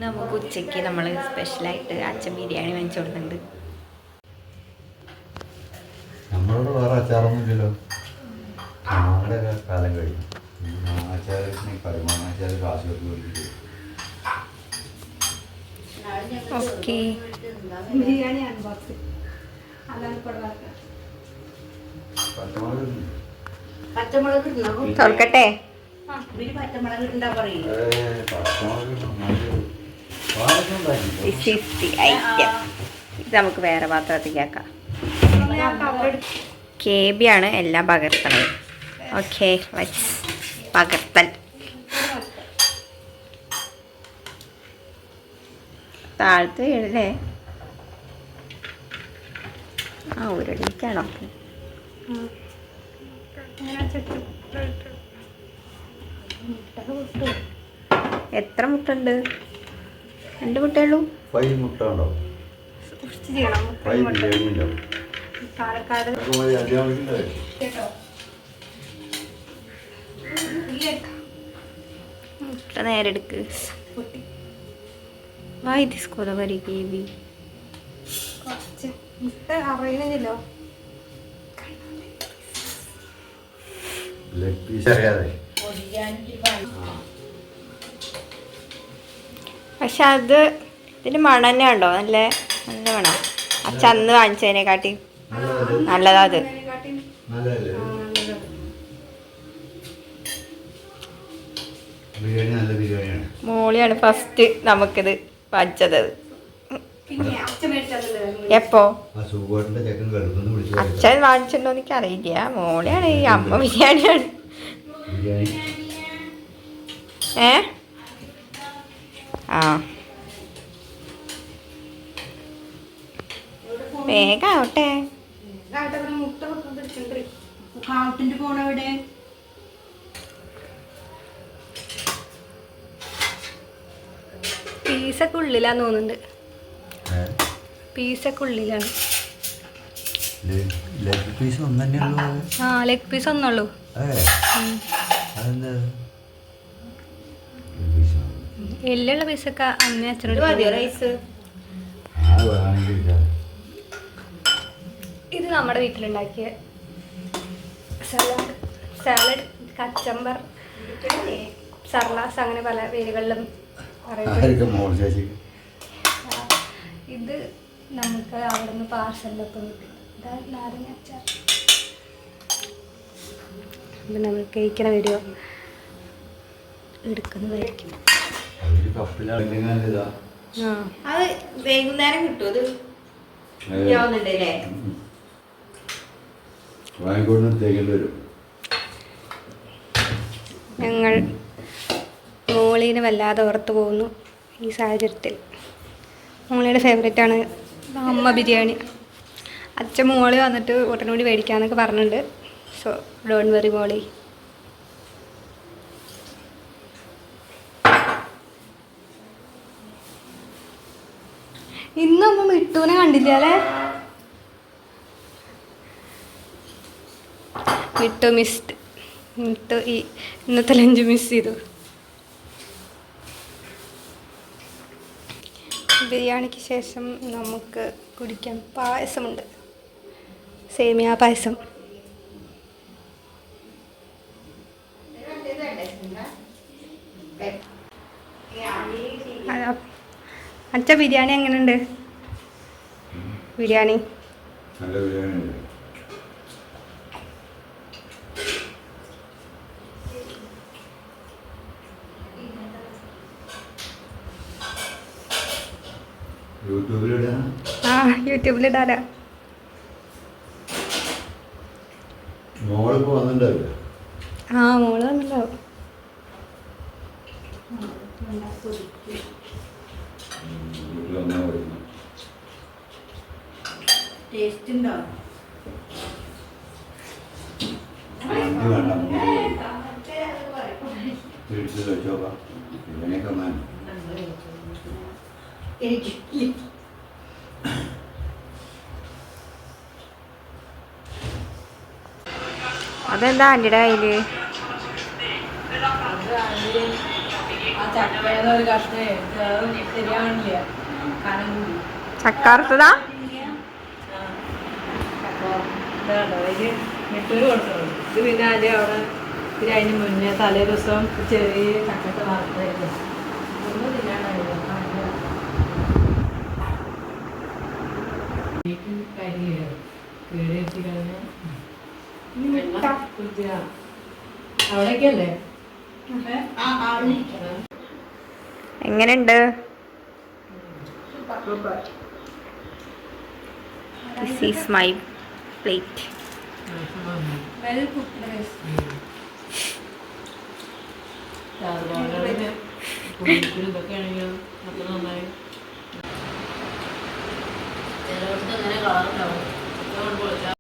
നമുക്ക് ഉച്ചയ്ക്ക് നമ്മൾ സ്പെഷ്യലായിട്ട് അച്ഛൻ ബിരിയാണി വാങ്ങിച്ചു കൊടുക്കുന്നുണ്ട്. നമ്മളോട് വേറെ അച്ചാറൊന്നുമില്ലല്ലോ. ഞങ്ങളുടെ കാലം കഴിഞ്ഞു. മാങ്ങാച്ചാർ കാശ് കൊടുത്ത് ഓക്കെ ബിരിയാണി അൺബോക്സ് പച്ചമുളക് തുറക്കട്ടെ. പച്ചമുളക് ഉണ്ടാ പറയും. This is the item. ഇത് നമുക്ക് വേറെ പാത്രത്തേക്ക് ആക്കാം. കേബിയാണ് എല്ലാം പകർത്തണത്. ഓക്കെ പകർത്തൽ. താഴത്ത് വീഴല്ലേ? ആ ഒരടിക്കാണോ? എത്ര മുട്ടുണ്ട്? 2 മുട്ടയുള്ളൂ. 5 മുട്ട ഉണ്ടാവും. മുട്ട നേരെ എടുക്ക്. Why this കൊലവരി കേബി? മുട്ട അറിയണില്ലല്ലോ. പക്ഷെ അത് ഇതിന്റെ മണം തന്നെ ഉണ്ടോ? നല്ല നല്ല മണം. അന്ന് വാങ്ങിച്ചതിനെക്കാട്ടി നല്ലതാ അത്. മോളിയാണ് ഫസ്റ്റ് നമുക്കിത് വാങ്ങിച്ചത്. എപ്പോ അച്ഛൻ വാങ്ങിച്ചിട്ടുണ്ടോ എനിക്ക് അറിയില്ല. മോളിയാണ് ഈ അമ്മ ബിരിയാണിയാണ്. ആ വേഗാവട്ടെ. പീസൊക്കെ ഉള്ളിലാന്ന് തോന്നുന്നുണ്ട്. പീസൊക്കെ ഉള്ളിലാണ്. ആ ലെഗ് പീസ് ഒന്നുള്ളൂ. എല്ലുള്ള പീസൊക്കെ അമ്മ അച്ഛനോട് റൈസ്. ഇത് നമ്മുടെ വീട്ടിലുണ്ടാക്കിയ സാലഡ് കച്ചമ്പർ സർലാസ് അങ്ങനെ പല പേരുകളിലും ഇത് നമുക്ക് അവിടെ നിന്ന് പാർസലിലൊക്കെ കിട്ടും. നാരങ്ങ അച്ചാർ. അപ്പം നമ്മൾ കഴിക്കണ വീഡിയോ എടുക്കുന്നതായിരിക്കും. അത് വൈകുന്നേരം കിട്ടും. അത് ഞങ്ങൾ മോളീനെ വല്ലാതെ ഓർത്ത് പോകുന്നു ഈ സാഹചര്യത്തിൽ. മോളിയുടെ ഫേവറേറ്റാണ് അമ്മ ബിരിയാണി. അച്ഛൻ മോളി വന്നിട്ട് ഉടനൂടി മേടിക്കാമെന്നൊക്കെ പറഞ്ഞിട്ടുണ്ട്. സോ ഡോണ്ട് വെറി മോളി. ഇന്നൊന്നും മിട്ടുവിനെ കണ്ടില്ല അല്ലേ? മിട്ടു മിസ്ഡ്. മിട്ടു ഈ ഇന്നത്തെ ലഞ്ച് മിസ് ചെയ്തു. ബിരിയാണിക്ക് ശേഷം നമുക്ക് കുടിക്കാൻ പായസമുണ്ട്. സേമിയ പായസം. അച്ഛ ബിരിയാണി എങ്ങനെയുണ്ട്? ബിരിയാണി യൂട്യൂബിലിടാലോ. മോള് വന്നിട്ടുണ്ടാവും. ടേസ്റ്റ് ഉണ്ടോ? അതെന്താ ആൻ്റിയുടെ കയ്യില്? ചക്കയുടെ ഒരു കഷ്ണേ ശരിയാവണില്ല കനം കൂടി ചക്കാർത്തതാ അപ്പോൾ ഇതാണോ അതിന് നെട്ടൂര് കൊടുക്കണം ഇത് പിന്നെ അതിൻ്റെ അവിടെ പിന്നെ അതിന് മുന്നേ തലേ ദിവസം ചെറിയ ചക്കത്തെ വാർത്തായിരുന്നു ഒന്നും തിന്നാണ്ടായിരുന്നു അവിടേക്കല്ലേ എങ്ങനെയുണ്ട്? This is my plate. ഇതൊക്കെ ആണെങ്കിലും അത്ര നന്നായി ചിലയിടത്ത് അങ്ങനെ കളറുണ്ടാവും